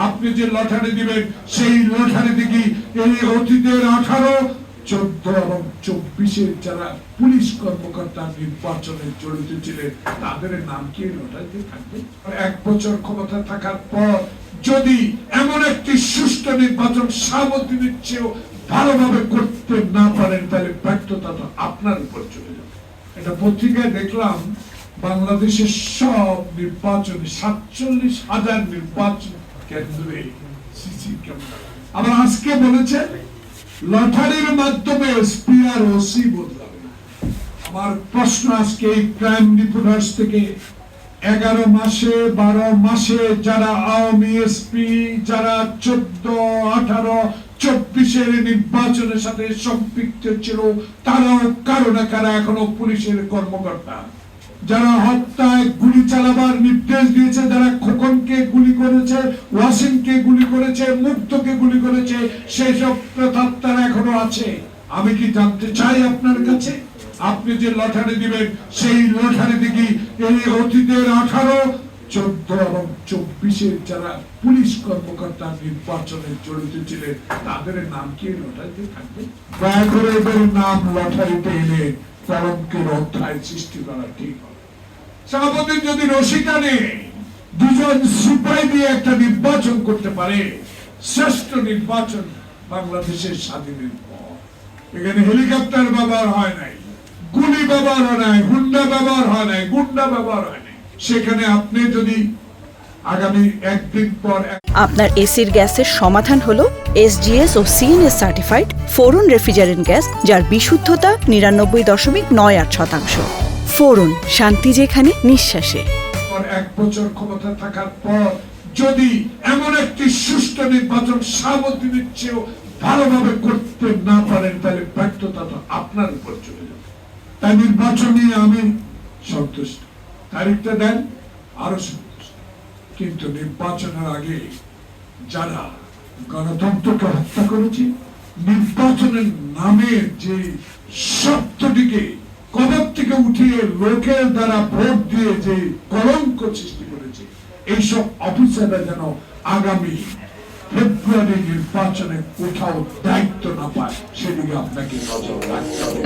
আপনি যে লটারি দিবেন সেই লটারিতে কি এই অতীতের 18, 14 এবং 24-এর যারা পুলিশ কর্মকর্তা নির্বাচনে জড়িত ছিলেন তাদের নাম কি লটারিতে থাকবে? 1 বছর ক্ষমতা থাকার পর যদি এমন একটি সুষ্ঠু নির্বাচন সামগ্রিক চেয়েও ভালোভাবে করতে না পারেন তাহলে ব্যর্থতা তো আপনার উপর চলে যাবে। এটা পত্রিকায় দেখলাম বাংলাদেশের সব নির্বাচনে 47,000 নির্বাচন কেন্দ্রে সিসি ক্যামেরা। আবার আজকে বলেছেন লটারির মাধ্যমে এসপি আর ওসি বদলাবে। আমার প্রশ্ন আজকে এই ক্রাইম রিপোর্টার্স থেকে 11 মাসে 12 মাসে যারা আওয়ামী এসপি, যারা 14, 18, 24-এর নির্বাচনের সাথে সম্পৃক্ত ছিল তারাও কারো না কারা এখনো পুলিশের কর্মকর্তা, যারা হত্যায় গুলি চালাবার নির্দেশ দিয়েছে, যারা খোকনকে গুলি করেছে, ওয়াসিমকে গুলি করেছে, মুক্তকে গুলি করেছে, সেই সব প্রেতাত্মারা এখনো আছে। আমি কি জানতে চাই আপনার কাছে আপনি যে লটারি দিবেন সেই লটারিতে কি এই অতীতের 18, 14 এবং 24-এর যারা পুলিশ কর্মকর্তা নির্বাচনে জড়িত ছিলেন তাদের নাম কি লটারিতে থাকবে? দয়া করে এদের নাম লটারিতে এনে কলঙ্কের অধ্যায় সৃষ্টি করা ঠিক হবে। সভাপতি যদি রশি টানে 2 জন সিপাহী দিয়ে একটা নির্বাচন করতে পারে, শ্রেষ্ঠ নির্বাচন বাংলাদেশের স্বাধীনের পর। এখানে হেলিকপ্টার ব্যবহার হয় নাই, গুলি ব্যবহার হয় নাই, হুন্ডা ব্যবহার হয় নাই, গুন্ডা ব্যবহার হয় নাই। সেখানে আপনি যদি আগামী একদিন পর আপনার এসির গ্যাসের সমাধান হলো SGS ও CNS সার্টিফাইড ফোরন রেফ্রিজারেন্ট গ্যাস, যার বিশুদ্ধতা 99.98%। ফোরন, শান্তি যেখানে নিঃশ্বাসে। 1 বছর ক্ষমতা থাকার পর যদি এমন একটি সুষ্ঠু নির্বাচন সামগ্রিক চেয়েও ভালোভাবে করতে না পারেন তাহলে ব্যর্থতা তো আপনার উপর চলে যাবে। তাই নির্বাচন নিয়ে আমি সন্তুষ্ট, তারিখটা দেন আরো সন্তুষ্ট, কিন্তু নির্বাচনের আগে যারা গণতন্ত্রকে হত্যা করেছে, নির্বাচনের নামে যে শব্দটিকে কবর থেকে উঠিয়ে লোকের দ্বারা ভোট দিয়ে যে কলঙ্ক সৃষ্টি করেছে, এইসব অফিসাররা যেন আগামী ফেব্রুয়ারি নির্বাচনে কোথাও দায়িত্ব না পায় সেদিকে আপনাকে নজর রাখতে হবে।